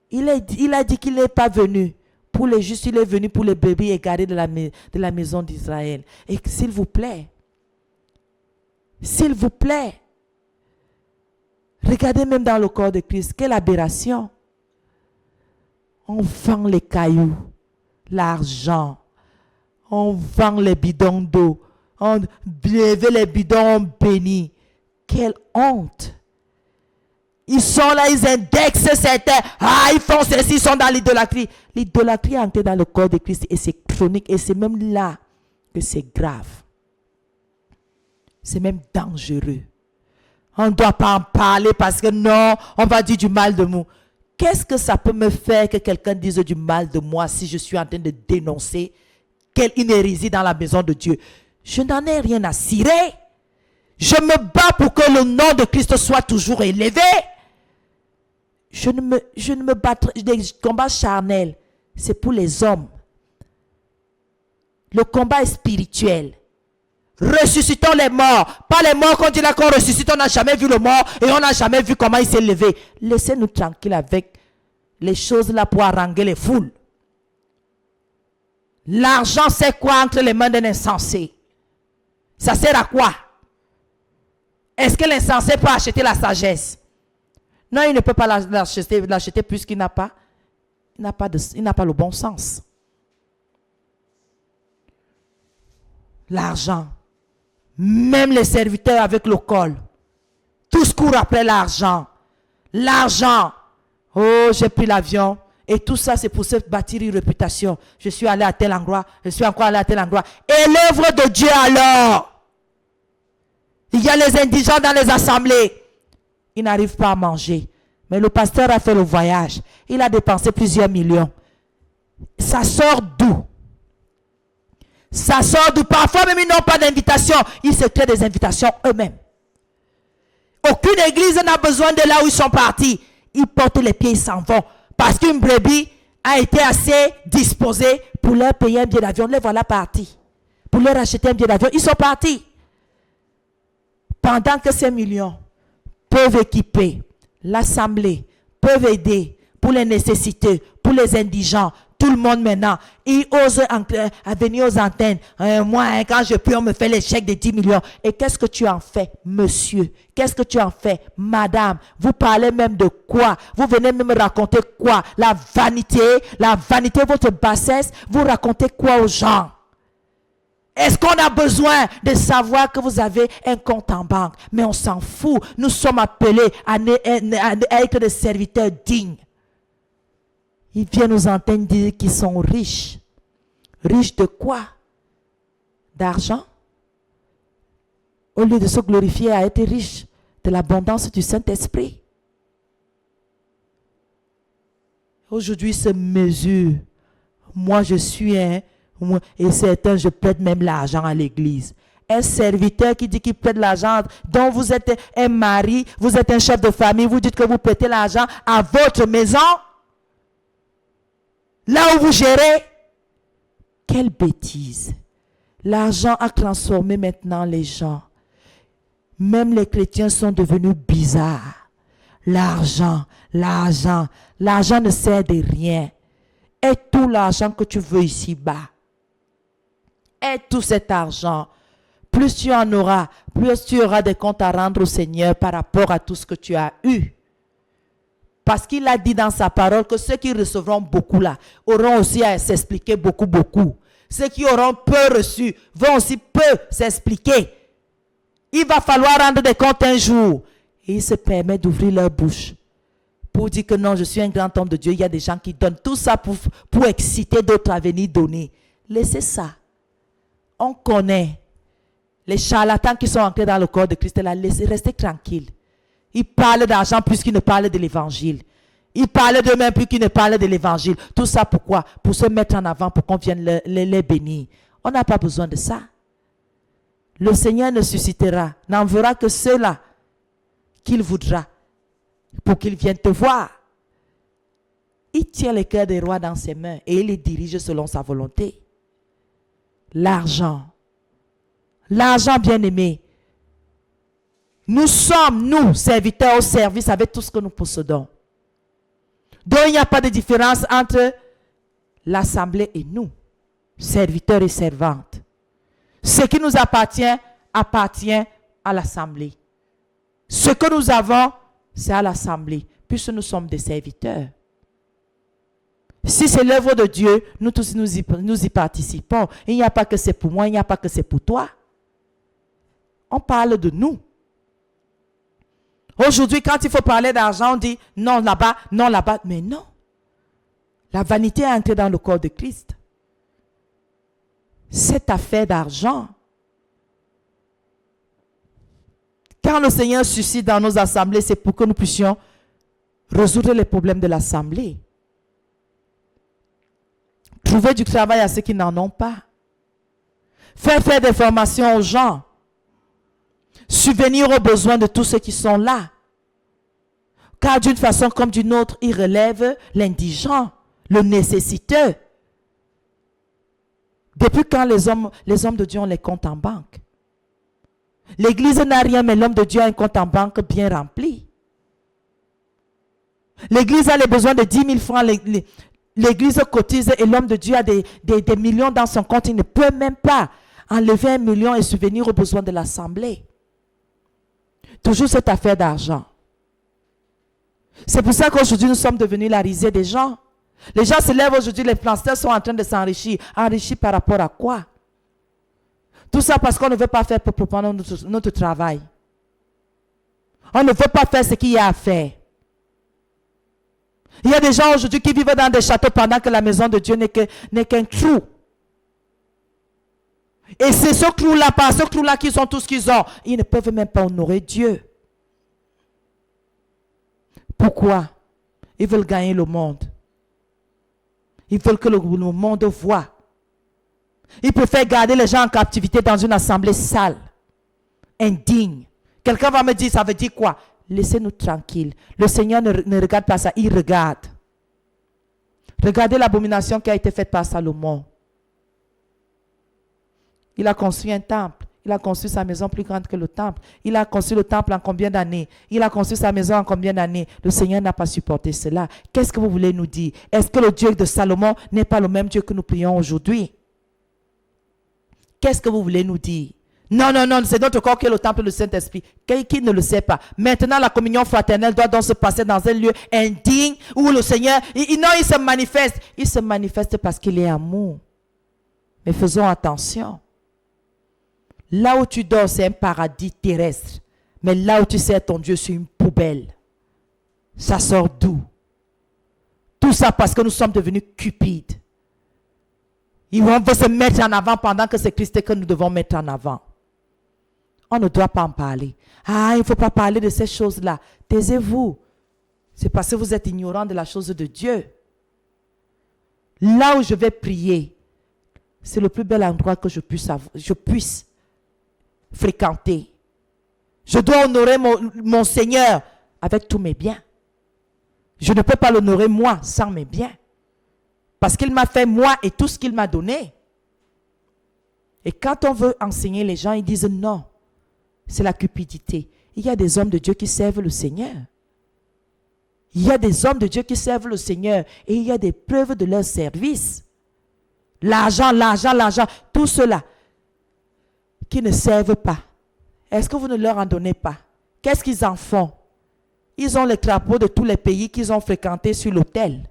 Il a dit qu'il n'est pas venu pour les justes, il est venu pour les bébés égarés de la maison d'Israël. Et s'il vous plaît, regardez même dans le corps de Christ, quelle aberration. On vend les cailloux, l'argent, on vend les bidons d'eau, on lève les bidons, on bénit. Quelle honte! Ils sont là, ils indexent certains. Ils font ceci, ils sont dans l'idolâtrie. L'idolâtrie est entrée dans le corps de Christ et c'est chronique et c'est même là que c'est grave. C'est même dangereux. On ne doit pas en parler parce que non, on va dire du mal de nous. Qu'est-ce que ça peut me faire que quelqu'un dise du mal de moi si je suis en train de dénoncer une hérésie dans la maison de Dieu? Je n'en ai rien à cirer. Je me bats pour que le nom de Christ soit toujours élevé. Je ne me battrai, des combats charnels, c'est pour les hommes. Le combat est spirituel. Ressuscitons les morts. Pas les morts qu'on dit là qu'on ressuscite, on n'a jamais vu le mort et on n'a jamais vu comment il s'est levé. Laissez-nous tranquilles avec les choses là pour haranguer les foules. L'argent, c'est quoi entre les mains d'un insensé? Ça sert à quoi? Est-ce que l'insensé peut acheter la sagesse? Non, il ne peut pas l'acheter puisqu'il n'a pas le bon sens. L'argent. Même les serviteurs avec le col. Tous courent après l'argent. L'argent. Oh, j'ai pris l'avion. Et tout ça, c'est pour se bâtir une réputation. Je suis allé à tel endroit. Je suis encore allé à tel endroit. Et l'œuvre de Dieu alors? Il y a les indigents dans les assemblées. Ils n'arrivent pas à manger. Mais le pasteur a fait le voyage. Il a dépensé plusieurs millions. Ça sort d'où? Ça sort d'où? Parfois même ils n'ont pas d'invitation. Ils se créent des invitations eux-mêmes. Aucune église n'a besoin de là où ils sont partis. Ils portent les pieds, ils s'en vont. Parce qu'une brebis a été assez disposée pour leur payer un billet d'avion. Les voilà partis. Pour leur acheter un billet d'avion. Ils sont partis. Pendant que ces millions peuvent équiper l'assemblée, peuvent aider pour les nécessités, pour les indigents, tout le monde maintenant, ils osent venir aux antennes. Moi, quand je prie, on me fait les chèques de 10 millions. Et qu'est-ce que tu en fais, monsieur? Qu'est-ce que tu en fais, madame? Vous parlez même de quoi? Vous venez même raconter quoi? La vanité, votre bassesse, vous racontez quoi aux gens? Est-ce qu'on a besoin de savoir que vous avez un compte en banque? Mais on s'en fout. Nous sommes appelés à être des serviteurs dignes. Ils viennent nous entendre dire qu'ils sont riches. Riches de quoi? D'argent? Au lieu de se glorifier à être riches de l'abondance du Saint-Esprit. Aujourd'hui, se mesure. Moi, je suis et certains, je prête même l'argent à l'église. Un serviteur qui dit qu'il prête l'argent, dont vous êtes un mari, vous êtes un chef de famille, vous dites que vous prêtez l'argent à votre maison, là où vous gérez. « Quelle bêtise !» L'argent a transformé maintenant les gens. Même les chrétiens sont devenus bizarres. L'argent, l'argent, l'argent ne sert de rien. Et tout l'argent que tu veux ici-bas. Et tout cet argent, plus tu en auras, plus tu auras des comptes à rendre au Seigneur par rapport à tout ce que tu as eu. Parce qu'il a dit dans sa parole que ceux qui recevront beaucoup là, auront aussi à s'expliquer beaucoup, beaucoup. Ceux qui auront peu reçu vont aussi peu s'expliquer. Il va falloir rendre des comptes un jour. Et il se permet d'ouvrir leur bouche pour dire que non, je suis un grand homme de Dieu. Il y a des gens qui donnent tout ça pour exciter d'autres à venir donner. Laissez ça. On connaît les charlatans qui sont entrés dans le corps de Christ. Là, laissez rester tranquille. Ils parlent d'argent plus qu'ils ne parlent de l'évangile. Ils parlent d'eux-mêmes plus qu'ils ne parlent de l'évangile. Tout ça pourquoi? Pour se mettre en avant, pour qu'on vienne les bénir. On n'a pas besoin de ça. Le Seigneur ne suscitera, n'enverra que ceux-là qu'il voudra pour qu'ils viennent te voir. Il tient le cœur des rois dans ses mains et il les dirige selon sa volonté. L'argent. L'argent, bien-aimé. Nous sommes, nous, serviteurs au service avec tout ce que nous possédons. Donc, il n'y a pas de différence entre l'assemblée et nous, serviteurs et servantes. Ce qui nous appartient, appartient à l'assemblée. Ce que nous avons, c'est à l'assemblée, puisque nous sommes des serviteurs. Si c'est l'œuvre de Dieu, nous tous nous y participons. Il n'y a pas que c'est pour moi, il n'y a pas que c'est pour toi. On parle de nous. Aujourd'hui, quand il faut parler d'argent, on dit non là-bas, non là-bas. Mais non. La vanité est entrée dans le corps de Christ. Cette affaire d'argent. Quand le Seigneur suscite dans nos assemblées, c'est pour que nous puissions résoudre les problèmes de l'assemblée. Trouver du travail à ceux qui n'en ont pas. Faire des formations aux gens. Subvenir aux besoins de tous ceux qui sont là. Car d'une façon comme d'une autre, il relève l'indigent, le nécessiteux. Depuis quand les hommes de Dieu ont les comptes en banque? L'église n'a rien, mais l'homme de Dieu a un compte en banque bien rempli. L'église a les besoins de 10 000 francs. L'église cotise et l'homme de Dieu a des millions dans son compte. Il ne peut même pas enlever 1 million et subvenir aux besoins de l'assemblée. Toujours cette affaire d'argent. C'est pour ça qu'aujourd'hui nous sommes devenus la risée des gens. Les gens se lèvent aujourd'hui, les pasteurs sont en train de s'enrichir. Enrichir par rapport à quoi? Tout ça parce qu'on ne veut pas faire proprement notre travail. On ne veut pas faire ce qu'il y a à faire. Il y a des gens aujourd'hui qui vivent dans des châteaux pendant que la maison de Dieu n'est qu'un trou. Et c'est ce clou-là, par ce clou-là qu'ils ont tout ce qu'ils ont. Ils ne peuvent même pas honorer Dieu. Pourquoi? Ils veulent gagner le monde. Ils veulent que le monde voit. Ils préfèrent garder les gens en captivité dans une assemblée sale, indigne. Quelqu'un va me dire, ça veut dire quoi? Laissez-nous tranquilles. Le Seigneur ne regarde pas ça, il regarde. Regardez l'abomination qui a été faite par Salomon. Il a construit un temple. Il a construit sa maison plus grande que le temple. Il a construit le temple en combien d'années? Il a construit sa maison en combien d'années? Le Seigneur n'a pas supporté cela. Qu'est-ce que vous voulez nous dire? Est-ce que le Dieu de Salomon n'est pas le même Dieu que nous prions aujourd'hui? Qu'est-ce que vous voulez nous dire? Non, non, non, c'est notre corps qui est le temple du Saint-Esprit. Qui ne le sait pas? Maintenant, la communion fraternelle doit donc se passer dans un lieu indigne où le Seigneur, non, il se manifeste. Il se manifeste parce qu'il est amour. Mais faisons attention. Là où tu dors, c'est un paradis terrestre. Mais là où tu sers ton Dieu, c'est une poubelle. Ça sort d'où? Tout ça parce que nous sommes devenus cupides. On veut se mettre en avant pendant que c'est Christ que nous devons mettre en avant. On ne doit pas en parler. Ah, il ne faut pas parler de ces choses-là. Taisez-vous. C'est parce que vous êtes ignorant de la chose de Dieu. Là où je vais prier, c'est le plus bel endroit que je puisse fréquenter. Je dois honorer mon Seigneur avec tous mes biens. Je ne peux pas l'honorer moi sans mes biens. Parce qu'il m'a fait moi et tout ce qu'il m'a donné. Et quand on veut enseigner les gens, ils disent non. c'est la cupidité. Il y a des hommes de Dieu qui servent le Seigneur. Il y a des hommes de Dieu qui servent le Seigneur et il y a des preuves de leur service. L'argent, tout cela qui ne servent pas. Est-ce que vous ne leur en donnez pas? Qu'est-ce qu'ils en font? Ils ont les drapeaux de tous les pays qu'ils ont fréquentés sur l'autel.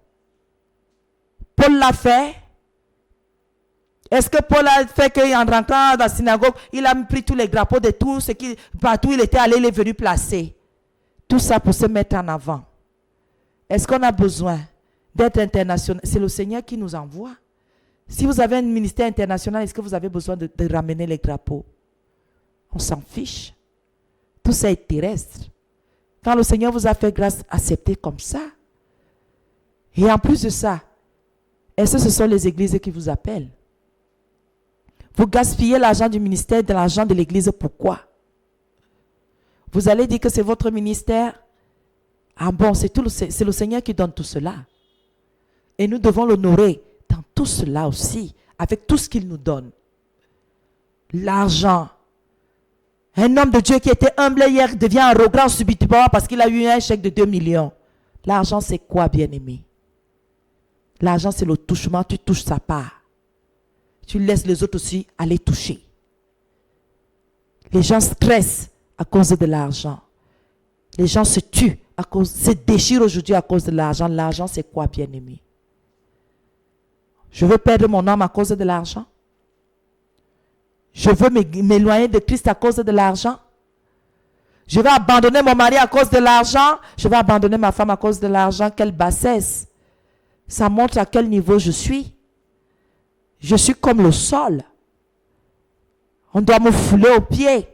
Paul l'a fait. Est-ce que Paul a fait qu'en rentrant dans la synagogue, il a pris tous les drapeaux de tout ce qui, partout il était allé, il est venu placer. Tout ça pour se mettre en avant. Est-ce qu'on a besoin d'être international? C'est le Seigneur qui nous envoie. Si vous avez un ministère international, est-ce que vous avez besoin de ramener les drapeaux? On s'en fiche. Tout ça est terrestre. Quand le Seigneur vous a fait grâce, acceptez comme ça. Et en plus de ça, est-ce que ce sont les églises qui vous appellent? Vous gaspillez l'argent du ministère de l'argent de l'église, pourquoi? Vous allez dire que c'est votre ministère? Ah bon, c'est le Seigneur qui donne tout cela. Et nous devons l'honorer dans tout cela aussi, avec tout ce qu'il nous donne. L'argent. Un homme de Dieu qui était humble hier devient arrogant subitement parce qu'il a eu un chèque de 2 millions. L'argent, c'est quoi, bien-aimé? L'argent, c'est le touchement. Tu touches sa part. Tu laisses les autres aussi aller toucher. Les gens stressent à cause de l'argent. Les gens se tuent, se déchirent aujourd'hui à cause de l'argent. L'argent, c'est quoi, bien-aimé? Je veux perdre mon âme à cause de l'argent? Je veux m'éloigner de Christ à cause de l'argent? Je vais abandonner mon mari à cause de l'argent? Je vais abandonner ma femme à cause de l'argent? Quelle bassesse! Ça montre à quel niveau je suis. Je suis comme le sol. On doit me fouler aux pieds.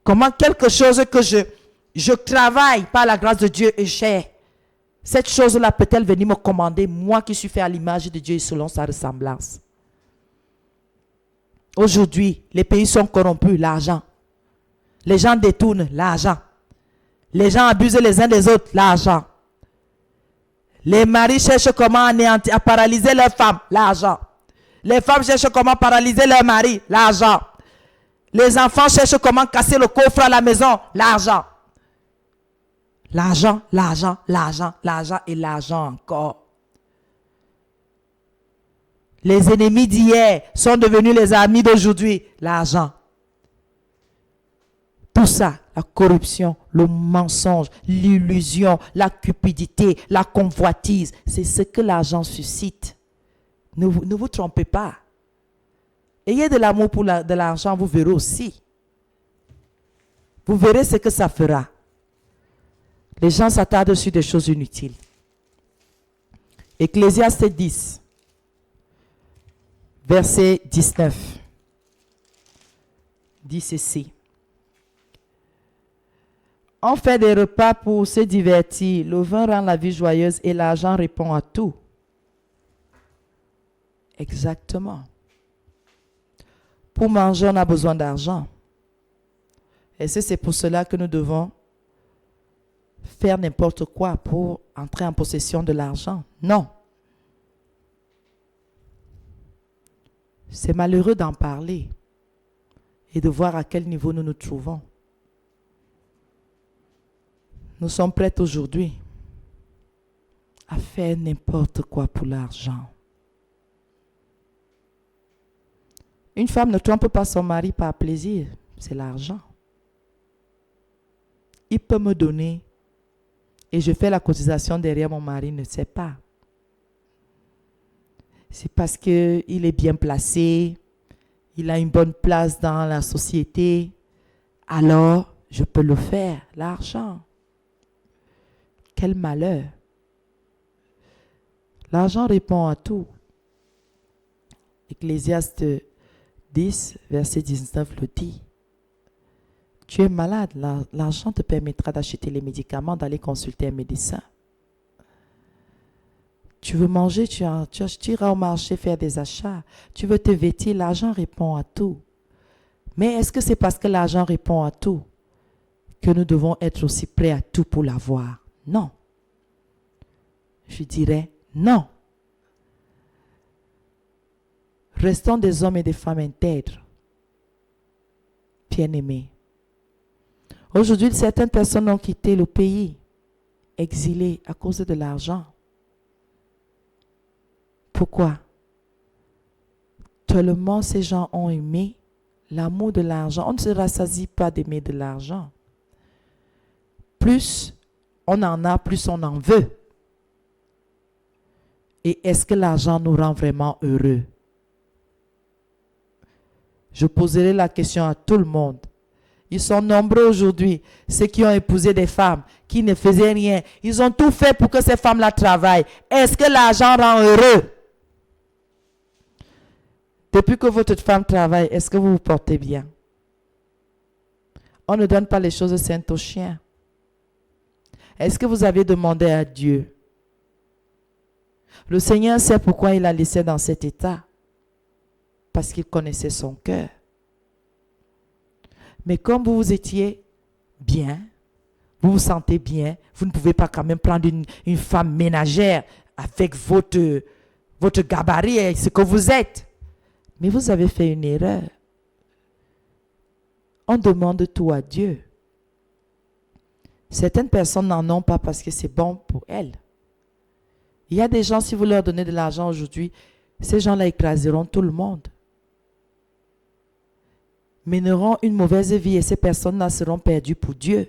Comment quelque chose que je travaille par la grâce de Dieu et j'ai, cette chose-là peut-elle venir me commander, moi qui suis fait à l'image de Dieu et selon sa ressemblance? Aujourd'hui, les pays sont corrompus, l'argent. Les gens détournent l'argent. Les gens abusent les uns des autres, l'argent. Les maris cherchent comment à paralyser leurs femmes, l'argent. Les femmes cherchent comment paralyser leur mari, l'argent. Les enfants cherchent comment casser le coffre à la maison, l'argent. L'argent, l'argent, l'argent, l'argent et l'argent encore. Les ennemis d'hier sont devenus les amis d'aujourd'hui, l'argent. Tout ça, la corruption, le mensonge, l'illusion, la cupidité, la convoitise, c'est ce que l'argent suscite. Ne vous trompez pas. Ayez de l'amour pour de l'argent, vous verrez aussi. Vous verrez ce que ça fera. Les gens s'attardent sur des choses inutiles. Ecclésiaste 10, verset 19, dit ceci. On fait des repas pour se divertir. Le vin rend la vie joyeuse et l'argent répond à tout. Exactement. Pour manger, on a besoin d'argent. Et c'est pour cela que nous devons faire n'importe quoi pour entrer en possession de l'argent. Non. C'est malheureux d'en parler et de voir à quel niveau nous nous trouvons. Nous sommes prêts aujourd'hui à faire n'importe quoi pour l'argent. Une femme ne trompe pas son mari par plaisir, c'est l'argent. Il peut me donner et je fais la cotisation derrière mon mari, ne sait pas. C'est parce qu'il est bien placé, il a une bonne place dans la société, alors je peux le faire, l'argent. Quel malheur. L'argent répond à tout. Ecclésiaste 10, verset 19 le dit. Tu es malade, l'argent te permettra d'acheter les médicaments, d'aller consulter un médecin. Tu veux manger, tu iras au marché faire des achats. Tu veux te vêtir, l'argent répond à tout. Mais est-ce que c'est parce que l'argent répond à tout que nous devons être aussi prêts à tout pour l'avoir? Non. Je dirais non. Restons des hommes et des femmes intègres. bien-aimés. Aujourd'hui, certaines personnes ont quitté le pays, exilées à cause de l'argent. Pourquoi? Tellement ces gens ont aimé l'amour de l'argent. On ne se rassasie pas d'aimer de l'argent. Plus on en a, plus on en veut. Et est-ce que l'argent nous rend vraiment heureux? Je poserai la question à tout le monde. Ils sont nombreux aujourd'hui, ceux qui ont épousé des femmes qui ne faisaient rien. Ils ont tout fait pour que ces femmes-là travaillent. Est-ce que l'argent rend heureux? Depuis que votre femme travaille, est-ce que vous vous portez bien? On ne donne pas les choses saintes aux chiens. Est-ce que vous avez demandé à Dieu? Le Seigneur sait pourquoi il a laissé dans cet état. Parce qu'il connaissait son cœur. Mais comme vous étiez bien, vous vous sentez bien, vous ne pouvez pas quand même prendre une femme ménagère avec votre gabarit et ce que vous êtes. Mais vous avez fait une erreur. On demande tout à Dieu. Certaines personnes n'en ont pas parce que c'est bon pour elles. Il y a des gens, si vous leur donnez de l'argent aujourd'hui, ces gens-là écraseront tout le monde. Mèneront une mauvaise vie et ces personnes-là seront perdues pour Dieu.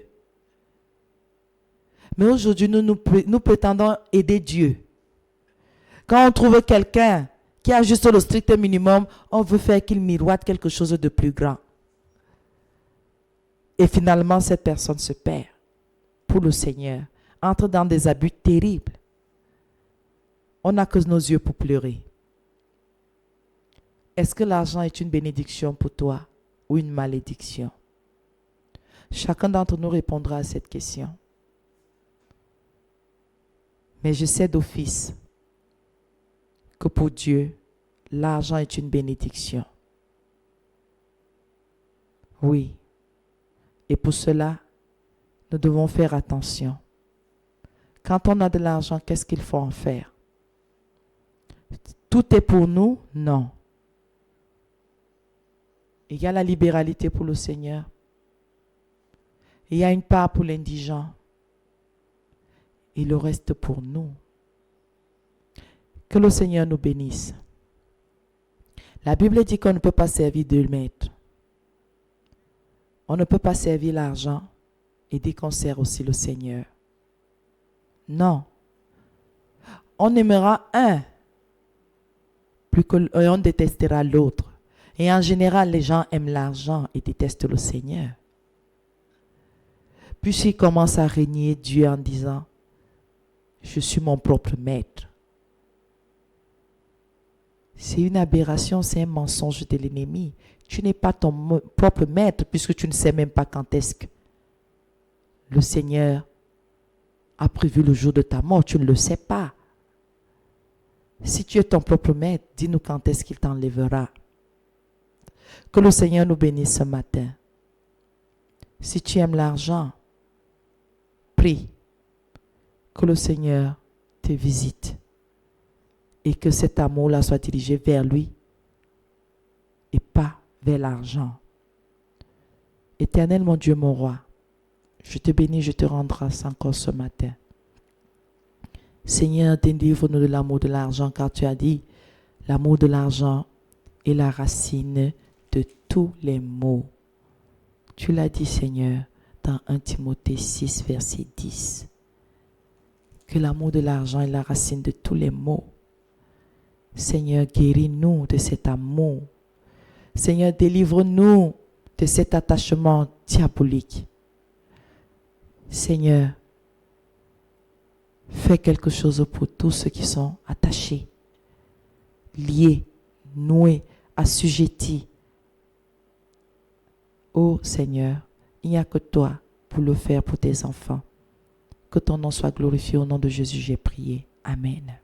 Mais aujourd'hui, nous prétendons aider Dieu. Quand on trouve quelqu'un qui a juste le strict minimum, on veut faire qu'il miroite quelque chose de plus grand. Et finalement, cette personne se perd pour le Seigneur, entre dans des abus terribles. On n'a que nos yeux pour pleurer. Est-ce que l'argent est une bénédiction pour toi ou une malédiction? Chacun d'entre nous répondra à cette question. Mais je sais d'office que pour Dieu, l'argent est une bénédiction. Oui. Et pour cela, nous devons faire attention. Quand on a de l'argent, qu'est-ce qu'il faut en faire? Tout est pour nous? Non. Il y a la libéralité pour le Seigneur. Il y a une part pour l'indigent. Et le reste pour nous. Que le Seigneur nous bénisse. La Bible dit qu'on ne peut pas servir deux maîtres. On ne peut pas servir l'argent et dire qu'on sert aussi le Seigneur. Non. On aimera un et on détestera l'autre. Et en général, les gens aiment l'argent et détestent le Seigneur. Puis s'ils commencent à régner Dieu en disant « Je suis mon propre maître ». C'est une aberration, c'est un mensonge de l'ennemi. Tu n'es pas ton propre maître puisque tu ne sais même pas quand est-ce que le Seigneur a prévu le jour de ta mort. Tu ne le sais pas. Si tu es ton propre maître, dis-nous quand est-ce qu'il t'enlèvera. Que le Seigneur nous bénisse ce matin. Si tu aimes l'argent, prie que le Seigneur te visite et que cet amour-là soit dirigé vers lui et pas vers l'argent. Éternel mon Dieu, mon roi, je te bénis, je te rends grâce encore ce matin. Seigneur, délivre-nous de l'amour de l'argent, car tu as dit, l'amour de l'argent est la racine de tous les maux. Tu l'as dit, Seigneur, dans 1 Timothée 6, verset 10. Que l'amour de l'argent est la racine de tous les maux. Seigneur, guéris-nous de cet amour. Seigneur, délivre-nous de cet attachement diabolique. Seigneur, fais quelque chose pour tous ceux qui sont attachés, liés, noués, assujettis. Ô Seigneur, il n'y a que toi pour le faire pour tes enfants. Que ton nom soit glorifié. Au nom de Jésus, j'ai prié. Amen.